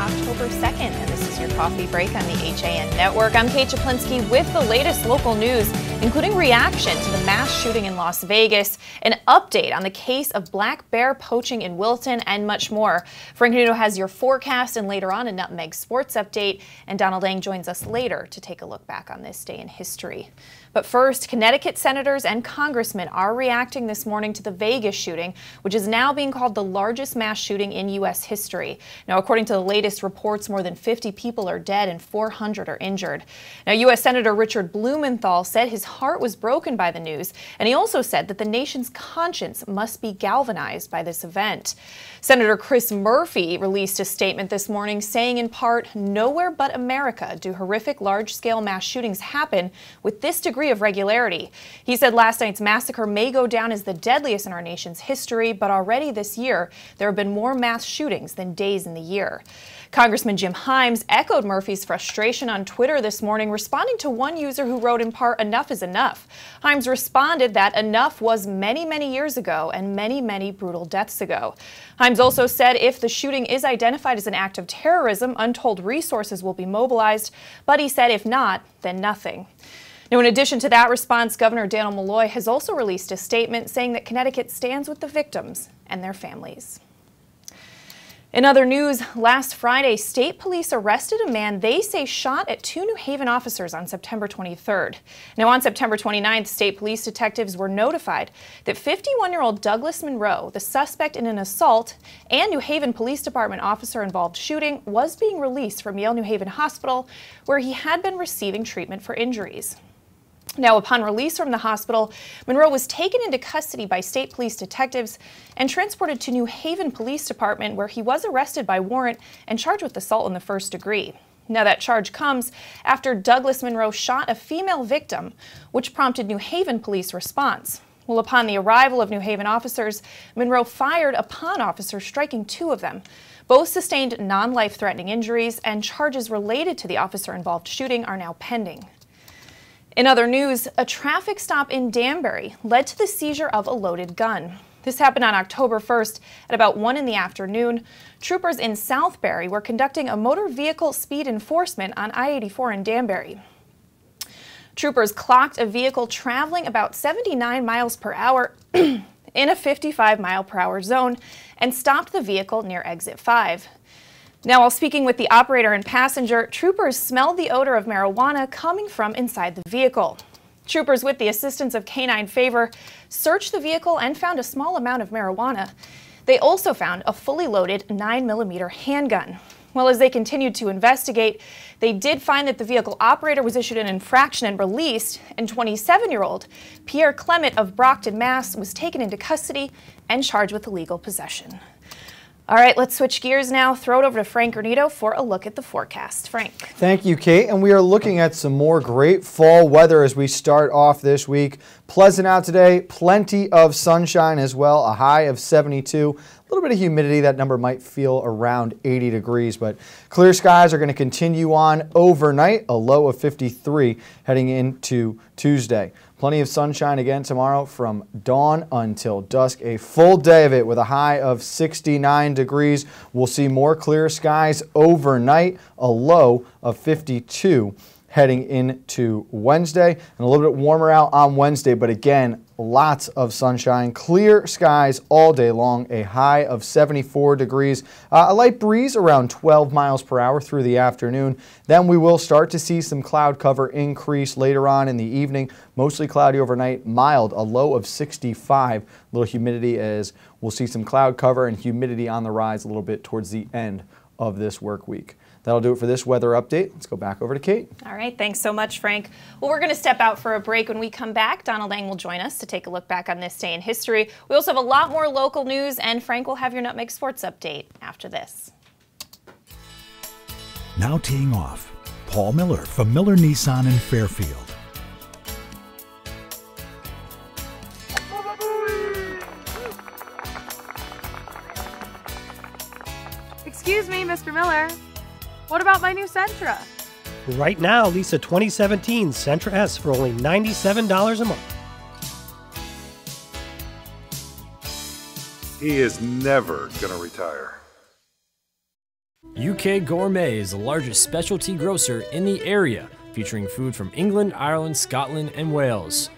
October 2nd, and this is your coffee break on the HAN Network. I'm Kate Czaplinski with the latest local news, including reaction to the mass shooting in Las Vegas, an update on the case of black bear poaching in Wilton, and much more. Frank Nudo has your forecast, and later on a Nutmeg sports update, and Donald Lang joins us later to take a look back on this day in history. But first, Connecticut senators and congressmen are reacting this morning to the Vegas shooting, which is now being called the largest mass shooting in U.S. history. Now, according to the latest reports, more than 50 people are dead and 400 are injured. Now, U.S. Senator Richard Blumenthal said his heart was broken by the news, and he also said that the nation's conscience must be galvanized by this event. Senator Chris Murphy released a statement this morning saying, in part, "Nowhere but America do horrific large-scale mass shootings happen with this degree of regularity." He said last night's massacre may go down as the deadliest in our nation's history, but already this year there have been more mass shootings than days in the year. Congressman Jim Himes echoed Murphy's frustration on Twitter this morning, responding to one user who wrote in part, "Enough is enough." Himes responded that enough was many, many years ago and many, many brutal deaths ago. Himes also said if the shooting is identified as an act of terrorism, untold resources will be mobilized, but he said if not, then nothing. Now, in addition to that response, Governor Daniel Malloy has also released a statement saying that Connecticut stands with the victims and their families. In other news, last Friday, state police arrested a man they say shot at two New Haven officers on September 23rd. Now, on September 29th, state police detectives were notified that 51-year-old Douglas Monroe, the suspect in an assault and New Haven Police Department officer-involved shooting, was being released from Yale New Haven Hospital, where he had been receiving treatment for injuries. Now, upon release from the hospital, Monroe was taken into custody by state police detectives and transported to New Haven Police Department, where he was arrested by warrant and charged with assault in the first degree. Now, that charge comes after Douglas Monroe shot a female victim, which prompted New Haven police response. Well, upon the arrival of New Haven officers, Monroe fired upon officers, striking two of them. Both sustained non-life-threatening injuries, and charges related to the officer-involved shooting are now pending. In other news, a traffic stop in Danbury led to the seizure of a loaded gun. This happened on October 1st at about 1 in the afternoon. Troopers in Southbury were conducting a motor vehicle speed enforcement on I-84 in Danbury. Troopers clocked a vehicle traveling about 79 miles per hour in a 55-mile-per-hour zone and stopped the vehicle near exit 5. Now, while speaking with the operator and passenger, troopers smelled the odor of marijuana coming from inside the vehicle. Troopers, with the assistance of Canine Favor, searched the vehicle and found a small amount of marijuana. They also found a fully loaded 9mm handgun. Well, as they continued to investigate, they did find that the vehicle operator was issued an infraction and released, and 27-year-old Pierre Clement of Brockton, Mass. was taken into custody and charged with illegal possession. All right, let's switch gears now. Throw it over to Frank Nudo for a look at the forecast. Frank. Thank you, Kate. And we are looking at some more great fall weather as we start off this week. Pleasant out today, plenty of sunshine as well, a high of 72. A little bit of humidity, that number might feel around 80 degrees, but clear skies are going to continue on overnight, a low of 53 heading into Tuesday. Plenty of sunshine again tomorrow from dawn until dusk, a full day of it with a high of 69 degrees. We'll see more clear skies overnight, a low of 52 heading into Wednesday, and a little bit warmer out on Wednesday, but again, lots of sunshine, clear skies all day long, a high of 74 degrees, a light breeze around 12 miles per hour through the afternoon. Then we will start to see some cloud cover increase later on in the evening, mostly cloudy overnight, mild, a low of 65, a little humidity as we'll see some cloud cover and humidity on the rise a little bit towards the end of this work week. That'll do it for this weather update. Let's go back over to Kate. All right, thanks so much, Frank. Well, we're going to step out for a break. When we come back, Donald Lang will join us to take a look back on this day in history. We also have a lot more local news, and Frank will have your Nutmeg Sports update after this. Now teeing off, Paul Miller from Miller Nissan in Fairfield. Excuse me, Mr. Miller. What about my new Sentra? Right now, lease a 2017 Sentra S for only $97 a month. He is never going to retire. UK Gourmet is the largest specialty grocer in the area, featuring food from England, Ireland, Scotland, and Wales.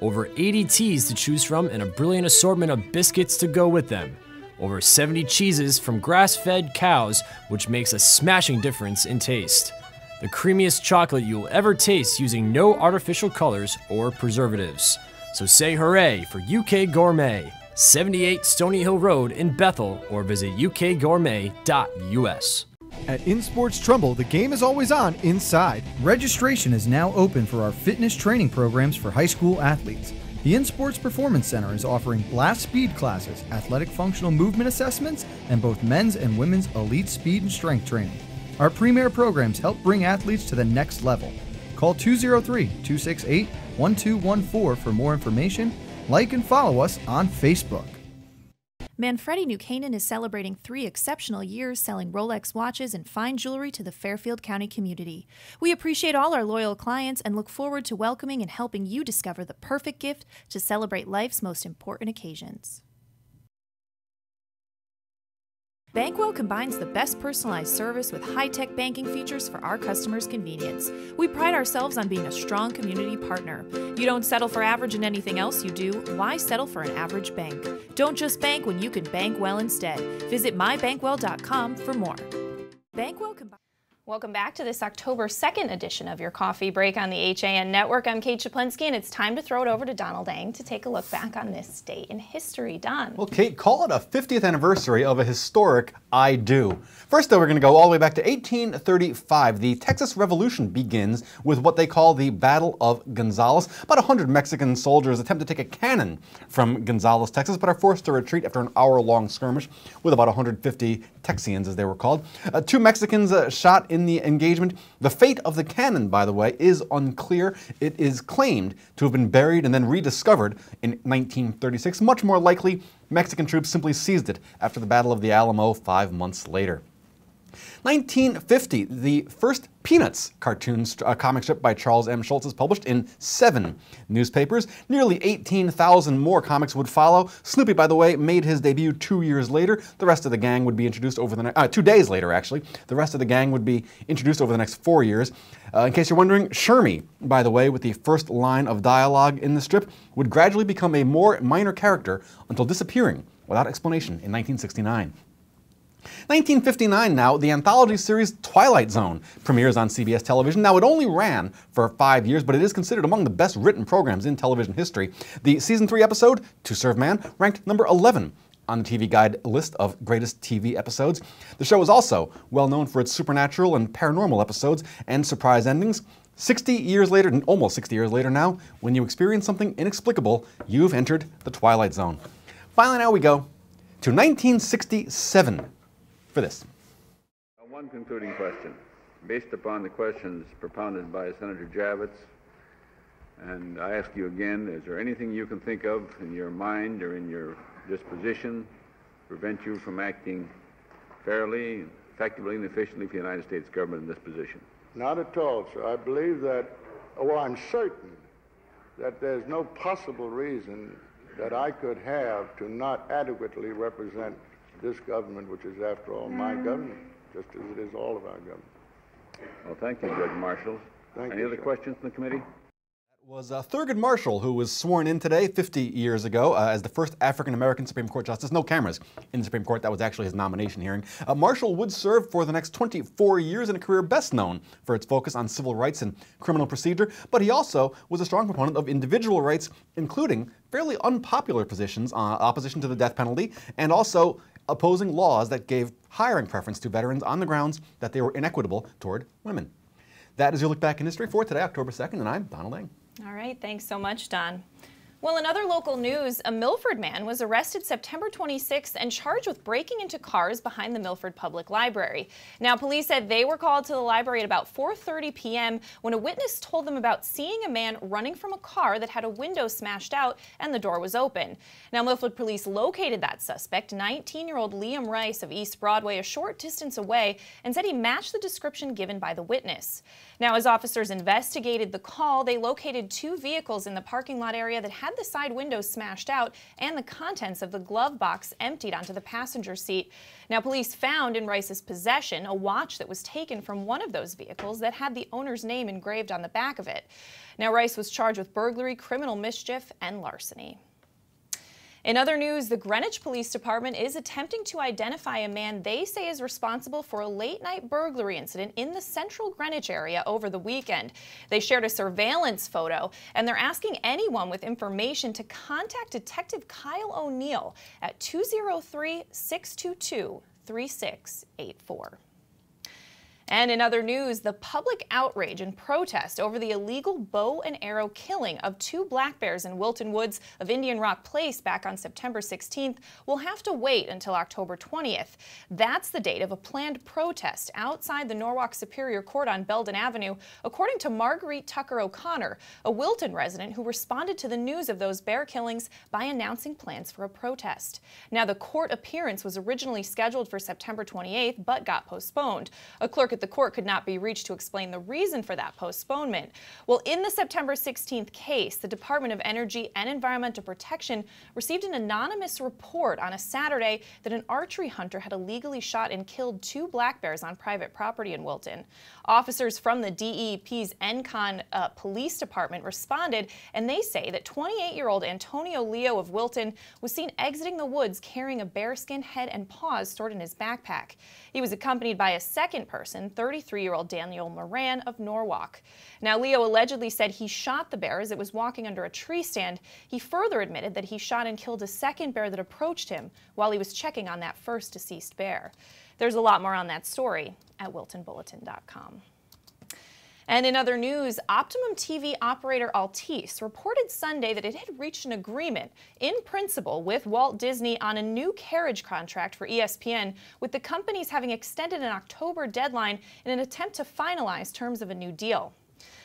Over 80 teas to choose from and a brilliant assortment of biscuits to go with them. Over 70 cheeses from grass-fed cows, which makes a smashing difference in taste. The creamiest chocolate you'll ever taste using no artificial colors or preservatives. So say hooray for UK Gourmet, 78 Stony Hill Road in Bethel, or visit ukgourmet.us. At InSports Trumbull, the game is always on inside. Registration is now open for our fitness training programs for high school athletes. The InSports Performance Center is offering blast speed classes, athletic functional movement assessments, and both men's and women's elite speed and strength training. Our premier programs help bring athletes to the next level. Call 203-268-1214 for more information. Like and follow us on Facebook. Manfredi New Canaan is celebrating 3 exceptional years selling Rolex watches and fine jewelry to the Fairfield County community. We appreciate all our loyal clients and look forward to welcoming and helping you discover the perfect gift to celebrate life's most important occasions. Bankwell combines the best personalized service with high-tech banking features for our customers' convenience. We pride ourselves on being a strong community partner. You don't settle for average in anything else you do. Why settle for an average bank? Don't just bank when you can bank well instead. Visit mybankwell.com for more. Bankwell combines. Welcome back to this October 2nd edition of your Coffee Break on the HAN Network. I'm Kate Czaplinski, and it's time to throw it over to Donald Eng to take a look back on this day in history. Don. Well, Kate, call it a 50th anniversary of a historic I do. First, though, we're going to go all the way back to 1835. The Texas Revolution begins with what they call the Battle of Gonzales. About 100 Mexican soldiers attempt to take a cannon from Gonzales, Texas, but are forced to retreat after an hour-long skirmish with about 150 Texians, as they were called. 2 Mexicans shot in the engagement. The fate of the cannon, by the way, is unclear. It is claimed to have been buried and then rediscovered in 1936. Much more likely, Mexican troops simply seized it after the Battle of the Alamo 5 months later. 1950, the first Peanuts comic strip by Charles M. Schulz is published in 7 newspapers. Nearly 18,000 more comics would follow. Snoopy, by the way, made his debut 2 years later. The rest of the gang would be introduced over the next 2 days later, actually. The rest of the gang would be introduced over the next 4 years. In case you're wondering, Shermie, by the way, with the first line of dialogue in the strip, would gradually become a more minor character until disappearing without explanation in 1969. 1959 now, the anthology series Twilight Zone premieres on CBS television. Now, it only ran for 5 years, but it is considered among the best written programs in television history. The season 3 episode, To Serve Man, ranked number 11 on the TV Guide list of greatest TV episodes. The show is also well known for its supernatural and paranormal episodes and surprise endings. 60 years later, almost 60 years later now, when you experience something inexplicable, you've entered the Twilight Zone. Finally, now we go to 1967. For this. One concluding question. Based upon the questions propounded by Senator Javits, and I ask you again, is there anything you can think of in your mind or in your disposition to prevent you from acting fairly, effectively, and efficiently for the United States government in this position? Not at all, sir. I believe that, well, I'm certain that there's no possible reason that I could have to not adequately represent this government, which is, after all, my government, just as it is all of our government. Well, thank you, Judge Marshall. Any other questions from the committee? Was Thurgood Marshall, who was sworn in today 50 years ago as the first African-American Supreme Court Justice. No cameras in the Supreme Court. That was actually his nomination hearing. Marshall would serve for the next 24 years in a career best known for its focus on civil rights and criminal procedure, but he also was a strong proponent of individual rights, including fairly unpopular positions on opposition to the death penalty, and also opposing laws that gave hiring preference to veterans on the grounds that they were inequitable toward women. That is your look back in history for today, October 2nd, and I'm Donald Eng. All right, thanks so much, Don. Well, in other local news, a Milford man was arrested September 26th and charged with breaking into cars behind the Milford Public Library. Now, police said they were called to the library at about 4:30 p.m. when a witness told them about seeing a man running from a car that had a window smashed out and the door was open. Now, Milford police located that suspect, 19-year-old Liam Rice of East Broadway, a short distance away, and said he matched the description given by the witness. Now, as officers investigated the call, they located 2 vehicles in the parking lot area that had had the side windows smashed out and the contents of the glove box emptied onto the passenger seat. Now, police found in Rice's possession a watch that was taken from one of those vehicles that had the owner's name engraved on the back of it. Now, Rice was charged with burglary, criminal mischief, and larceny. In other news, the Greenwich Police Department is attempting to identify a man they say is responsible for a late-night burglary incident in the central Greenwich area over the weekend. They shared a surveillance photo, and they're asking anyone with information to contact Detective Kyle O'Neill at 203-622-3684. And in other news, the public outrage and protest over the illegal bow and arrow killing of 2 black bears in Wilton Woods of Indian Rock Place back on September 16th will have to wait until October 20th. That's the date of a planned protest outside the Norwalk Superior Court on Belden Avenue, according to Marguerite Tucker O'Connor, a Wilton resident who responded to the news of those bear killings by announcing plans for a protest. Now, the court appearance was originally scheduled for September 28th, but got postponed. A clerk at the court could not be reached to explain the reason for that postponement. Well, in the September 16th case, the Department of Energy and Environmental Protection received an anonymous report on a Saturday that an archery hunter had illegally shot and killed 2 black bears on private property in Wilton. Officers from the DEP's Encon Police Department responded, and they say that 28-year-old Antonio Leo of Wilton was seen exiting the woods carrying a bearskin head and paws stored in his backpack. He was accompanied by a second person, 33-year-old Daniel Moran of Norwalk. Now, Leo allegedly said he shot the bear as it was walking under a tree stand. He further admitted that he shot and killed a second bear that approached him while he was checking on that first deceased bear. There's a lot more on that story at wiltonbulletin.com. And in other news, Optimum TV operator Altice reported Sunday that it had reached an agreement in principle with Walt Disney on a new carriage contract for ESPN, with the companies having extended an October deadline in an attempt to finalize terms of a new deal.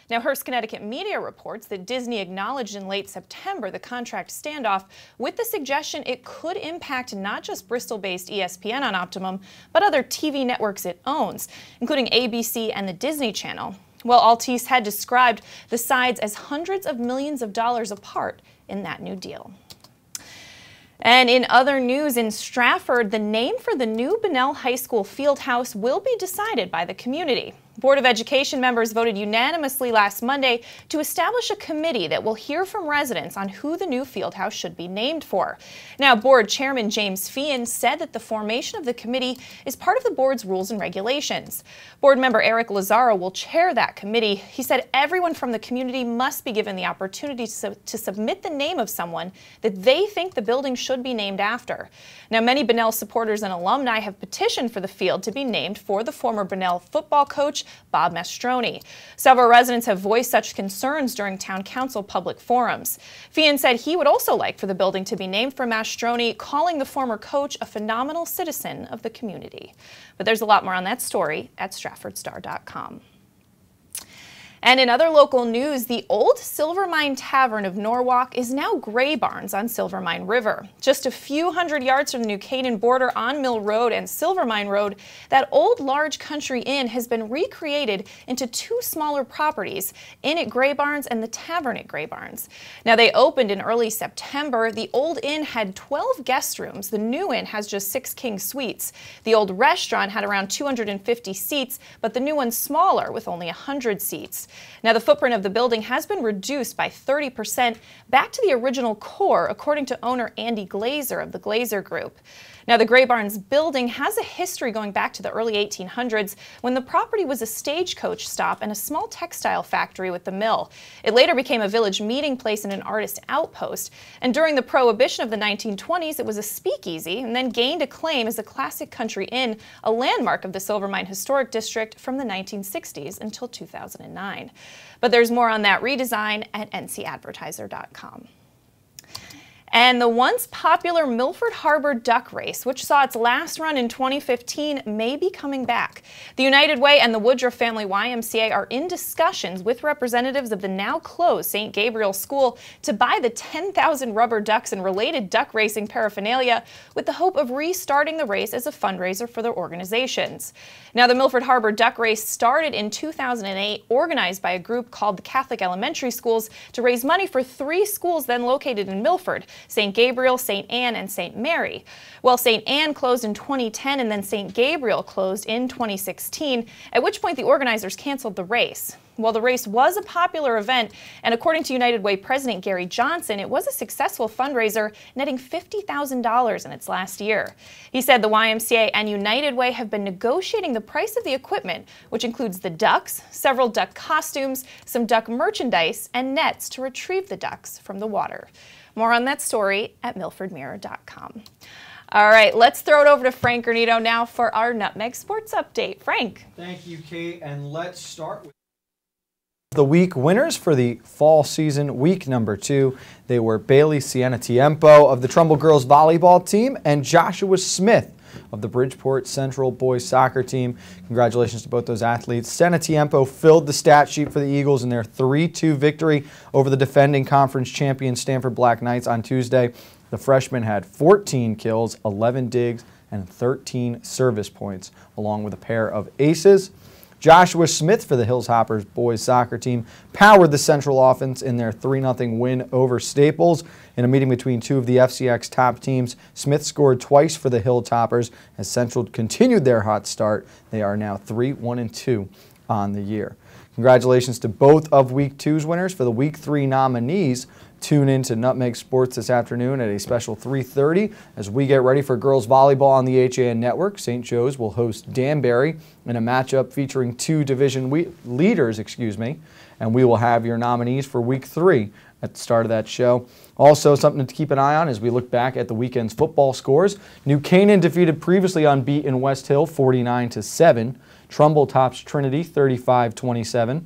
Now, Hearst, Connecticut media reports that Disney acknowledged in late September the contract standoff with the suggestion it could impact not just Bristol-based ESPN on Optimum, but other TV networks it owns, including ABC and the Disney Channel. Well, Altice had described the sides as hundreds of millions of dollars apart in that new deal. And in other news, in Stratford, the name for the new Bunnell High School Fieldhouse will be decided by the community. Board of Education members voted unanimously last Monday to establish a committee that will hear from residents on who the new Fieldhouse should be named for. Now, Board Chairman James Feehan said that the formation of the committee is part of the board's rules and regulations. Board member Eric Lazaro will chair that committee. He said everyone from the community must be given the opportunity to submit the name of someone that they think the building should be named after. Now, many Bunnell supporters and alumni have petitioned for the field to be named for the former Bunnell football coach Bob Mastroni. Several residents have voiced such concerns during town council public forums. Feehan said he would also like for the building to be named for Mastroni, calling the former coach a phenomenal citizen of the community. But there's a lot more on that story at StratfordStar.com. And in other local news, the old Silver Mine Tavern of Norwalk is now Gray Barns on Silver Mine River. Just a few hundred yards from the New Canaan border on Mill Road and Silver Mine Road, that old large country inn has been recreated into 2 smaller properties, Inn at Gray Barns and the Tavern at Gray Barns. Now, they opened in early September. The old inn had 12 guest rooms. The new inn has just 6 king suites. The old restaurant had around 250 seats, but the new one's smaller with only 100 seats. Now, the footprint of the building has been reduced by 30% back to the original core, according to owner Andy Glazer of the Glazer Group. Now, the Gray Barns building has a history going back to the early 1800s, when the property was a stagecoach stop and a small textile factory with the mill. It later became a village meeting place and an artist outpost. And during the Prohibition of the 1920s, it was a speakeasy and then gained acclaim as a classic country inn, a landmark of the Silver Mine Historic District from the 1960s until 2009. But there's more on that redesign at ncadvertiser.com. And the once popular Milford Harbor Duck Race, which saw its last run in 2015, may be coming back. The United Way and the Woodruff Family YMCA are in discussions with representatives of the now closed St. Gabriel School to buy the 10,000 rubber ducks and related duck racing paraphernalia with the hope of restarting the race as a fundraiser for their organizations. Now, the Milford Harbor Duck Race started in 2008, organized by a group called the Catholic Elementary Schools to raise money for 3 schools then located in Milford: St. Gabriel, St. Anne, and St. Mary. Well, St. Anne closed in 2010 and then St. Gabriel closed in 2016, at which point the organizers canceled the race. Well, the race was a popular event, and according to United Way President Gary Johnson, it was a successful fundraiser, netting $50,000 in its last year. He said the YMCA and United Way have been negotiating the price of the equipment, which includes the ducks, several duck costumes, some duck merchandise, and nets to retrieve the ducks from the water. More on that story at milfordmirror.com. All right, let's throw it over to Frank Granito now for our Nutmeg Sports Update. Frank. Thank you, Kate, and let's start with the week winners for the fall season, week number 2. They were Bailey Sienna Tiempo of the Trumbull girls volleyball team and Joshua Smith of the Bridgeport Central boys soccer team. Congratulations to both those athletes. Sienna Tiempo filled the stat sheet for the Eagles in their 3-2 victory over the defending conference champion Stanford Black Knights on Tuesday. The freshman had 14 kills, 11 digs, and 13 service points, along with a pair of aces. Joshua Smith for the Hillshoppers boys soccer team powered the Central offense in their 3-0 win over Staples. In a meeting between 2 of the FCX top teams, Smith scored twice for the Hilltoppers as Central continued their hot start. They are now 3-1-2 on the year. Congratulations to both of Week 2's winners. For the Week 3 nominees, tune in to Nutmeg Sports this afternoon at a special 3:30 as we get ready for girls volleyball on the HAN network. St. Joe's will host Danbury in a matchup featuring 2 division leaders, and we will have your nominees for Week 3 at the start of that show. Also, something to keep an eye on as we look back at the weekend's football scores. New Canaan defeated previously unbeaten West Hill 49-7. Trumbull tops Trinity 35-27.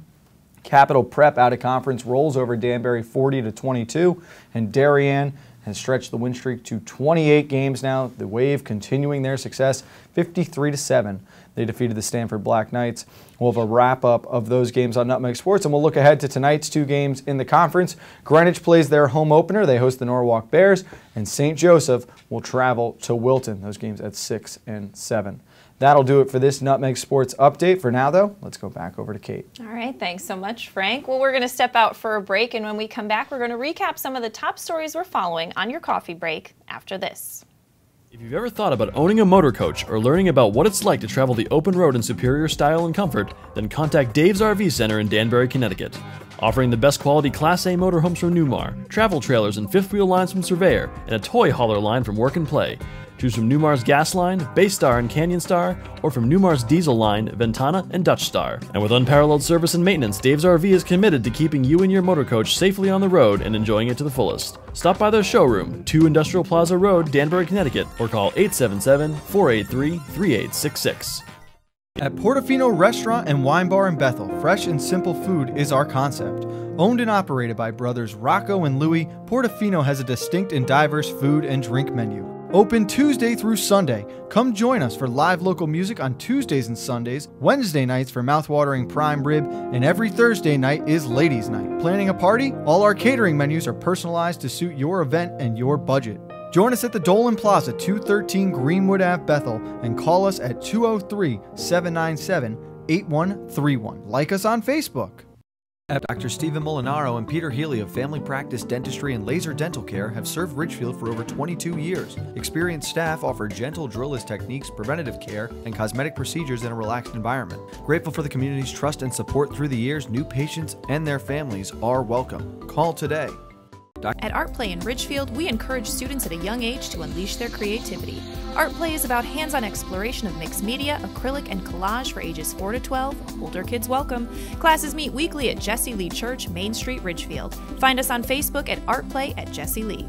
Capital Prep out of conference rolls over Danbury 40-22, and Darien has stretched the win streak to 28 games now. The Wave continuing their success 53-7. They defeated the Stanford Black Knights. We'll have a wrap-up of those games on Nutmeg Sports, and we'll look ahead to tonight's 2 games in the conference. Greenwich plays their home opener. They host the Norwalk Bears, and St. Joseph will travel to Wilton. Those games at 6 and 7. That'll do it for this Nutmeg Sports Update. For now, though, let's go back over to Kate. All right, thanks so much, Frank. Well, we're going to step out for a break, and when we come back, we're going to recap some of the top stories we're following on your coffee break after this. If you've ever thought about owning a motor coach or learning about what it's like to travel the open road in superior style and comfort, then contact Dave's RV Center in Danbury, Connecticut. Offering the best quality Class A motorhomes from Newmar, travel trailers and fifth wheel lines from Surveyor, and a toy hauler line from Work and Play. Choose from Newmar's Gas Line, Baystar and Canyon Star, or from Newmar's Diesel Line, Ventana and Dutch Star. And with unparalleled service and maintenance, Dave's RV is committed to keeping you and your motor coach safely on the road and enjoying it to the fullest. Stop by their showroom, 2 Industrial Plaza Road, Danbury, Connecticut, or call 877-483-3866. At Portofino Restaurant and Wine Bar in Bethel, fresh and simple food is our concept. Owned and operated by brothers Rocco and Louie, Portofino has a distinct and diverse food and drink menu. Open Tuesday through Sunday. Come join us for live local music on Tuesdays and Sundays, Wednesday nights for mouthwatering prime rib, and every Thursday night is ladies' night. Planning a party? All our catering menus are personalized to suit your event and your budget. Join us at the Dolan Plaza, 213 Greenwood Ave, Bethel, and call us at 203-797-8131. Like us on Facebook. Dr. Stephen Molinaro and Peter Healy of Family Practice Dentistry and Laser Dental Care have served Ridgefield for over 22 years. Experienced staff offer gentle drillless techniques, preventative care, and cosmetic procedures in a relaxed environment. Grateful for the community's trust and support through the years, new patients and their families are welcome. Call today. At Art Play in Ridgefield, we encourage students at a young age to unleash their creativity. Art Play is about hands-on exploration of mixed media, acrylic, and collage for ages 4 to 12. Older kids welcome. Classes meet weekly at Jesse Lee Church, Main Street, Ridgefield. Find us on Facebook at Art Play at Jesse Lee.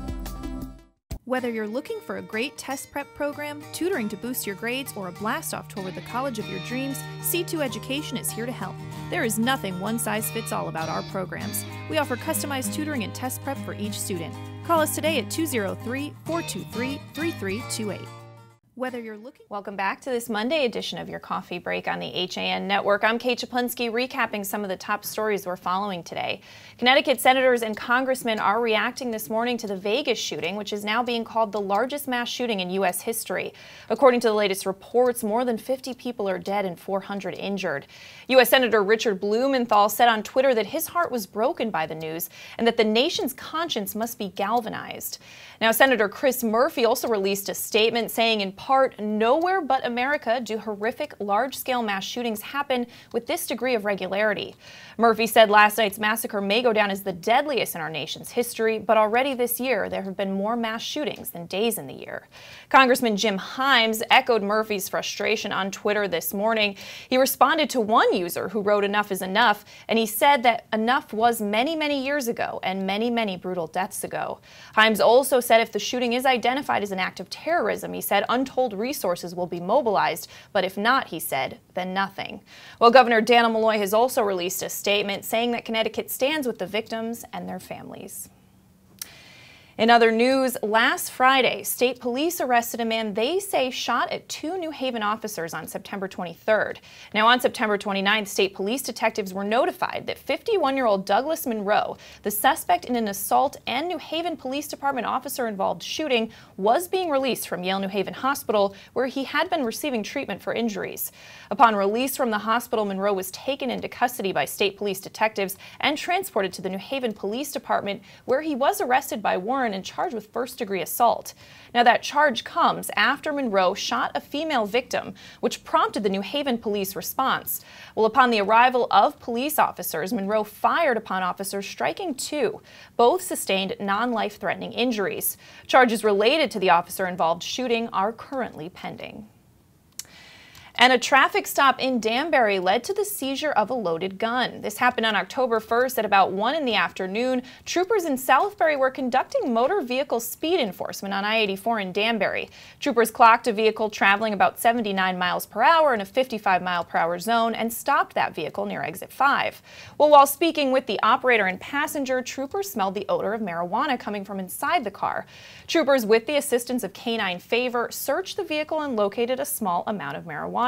Whether you're looking for a great test prep program, tutoring to boost your grades, or a blast-off tour with the college of your dreams, C2 Education is here to help. There is nothing one-size-fits-all about our programs. We offer customized tutoring and test prep for each student. Call us today at 203-423-3328. Whether you're looking... Welcome back to this Monday edition of your Coffee Break on the HAN Network. I'm Kate Czaplinski, recapping some of the top stories we're following today. Connecticut senators and congressmen are reacting this morning to the Vegas shooting, which is now being called the largest mass shooting in U.S. history. According to the latest reports, more than 50 people are dead and 400 injured. U.S. Senator Richard Blumenthal said on Twitter that his heart was broken by the news and that the nation's conscience must be galvanized. Now, Senator Chris Murphy also released a statement saying, in part, nowhere but America do horrific, large-scale mass shootings happen with this degree of regularity. Murphy said last night's massacre may go down as the deadliest in our nation's history, but already this year there have been more mass shootings than days in the year. Congressman Jim Himes echoed Murphy's frustration on Twitter this morning. He responded to one user who wrote "Enough is enough," and he said that enough was many, many years ago and many, many brutal deaths ago. Himes also said if the shooting is identified as an act of terrorism, he said untold resources will be mobilized, but if not, he said, then nothing. Well, Governor Dannel Malloy has also released a statement saying that Connecticut stands with the victims and their families. In other news, last Friday, state police arrested a man they say shot at 2 New Haven officers on September 23rd. Now, on September 29th, state police detectives were notified that 51-year-old Douglas Monroe, the suspect in an assault and New Haven Police Department officer-involved shooting, was being released from Yale New Haven Hospital, where he had been receiving treatment for injuries. Upon release from the hospital, Monroe was taken into custody by state police detectives and transported to the New Haven Police Department, where he was arrested by warrant and charged with first-degree assault. Now, that charge comes after Monroe shot a female victim, which prompted the New Haven police response. Well, upon the arrival of police officers, Monroe fired upon officers, striking 2. Both sustained non-life-threatening injuries. Charges related to the officer-involved shooting are currently pending. And a traffic stop in Danbury led to the seizure of a loaded gun. This happened on October 1st at about 1 in the afternoon. Troopers in Southbury were conducting motor vehicle speed enforcement on I-84 in Danbury. Troopers clocked a vehicle traveling about 79 miles per hour in a 55-mile-per-hour zone and stopped that vehicle near exit 5. Well, while speaking with the operator and passenger, troopers smelled the odor of marijuana coming from inside the car. Troopers, with the assistance of canine favor, searched the vehicle and located a small amount of marijuana.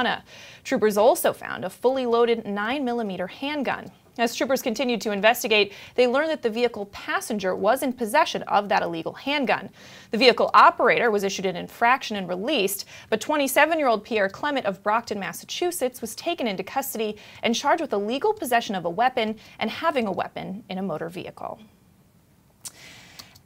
Troopers also found a fully loaded 9mm handgun. As troopers continued to investigate, they learned that the vehicle passenger was in possession of that illegal handgun. The vehicle operator was issued an infraction and released, but 27-year-old Pierre Clement of Brockton, Massachusetts, was taken into custody and charged with illegal possession of a weapon and having a weapon in a motor vehicle.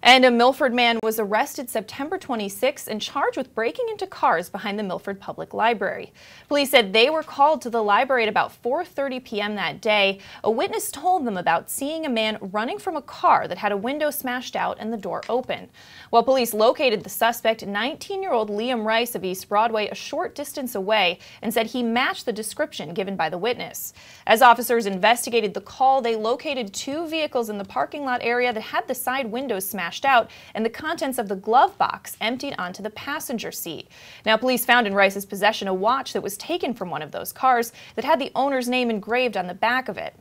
And a Milford man was arrested September 26 and charged with breaking into cars behind the Milford Public Library. Police said they were called to the library at about 4:30 p.m. that day. A witness told them about seeing a man running from a car that had a window smashed out and the door open. While police located the suspect, 19-year-old Liam Rice of East Broadway, a short distance away, and said he matched the description given by the witness. As officers investigated the call, they located 2 vehicles in the parking lot area that had the side windows smashed out and the contents of the glove box emptied onto the passenger seat. Now, police found in Rice's possession a watch that was taken from one of those cars that had the owner's name engraved on the back of it.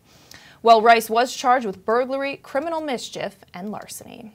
Well, Rice was charged with burglary, criminal mischief, and larceny.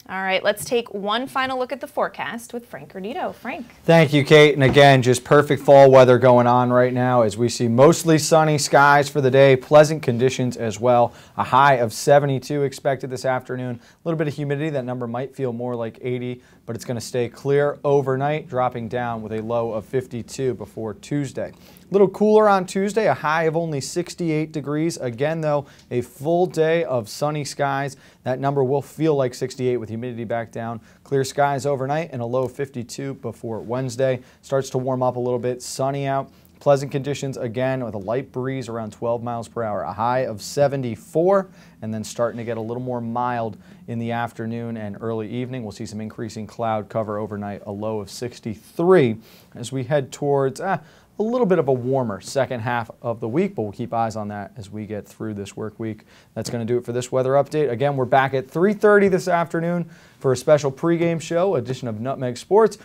All right, let's take one final look at the forecast with Frank Gordito. Frank. Thank you, Kate. And again, just perfect fall weather going on right now as we see mostly sunny skies for the day, pleasant conditions as well. A high of 72 expected this afternoon. A little bit of humidity. That number might feel more like 80, but it's going to stay clear overnight, dropping down with a low of 52 before Tuesday. A little cooler on Tuesday, a high of only 68 degrees. Again, though, a full day of sunny skies. That number will feel like 68 with humidity back down. Clear skies overnight and a low of 52 before Wednesday. Starts to warm up a little bit, sunny out. Pleasant conditions again with a light breeze around 12 miles per hour, a high of 74, and then starting to get a little more mild in the afternoon and early evening. We'll see some increasing cloud cover overnight, a low of 63 as we head towards a little bit of a warmer second half of the week, but we'll keep eyes on that as we get through this work week. That's going to do it for this weather update. Again, we're back at 3:30 this afternoon for a special pregame show, edition of Nutmeg Sports.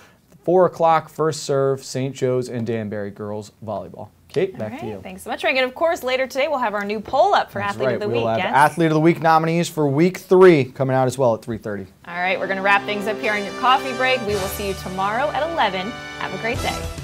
4 o'clock, first serve, St. Joe's and Danbury girls volleyball. Kate, back to you. Thanks so much, Frank. And of course, later today we'll have our new poll up for Athlete of the Week. We'll have Athlete of the Week nominees for Week 3 coming out as well at 3:30. All right, we're going to wrap things up here on your coffee break. We will see you tomorrow at 11. Have a great day.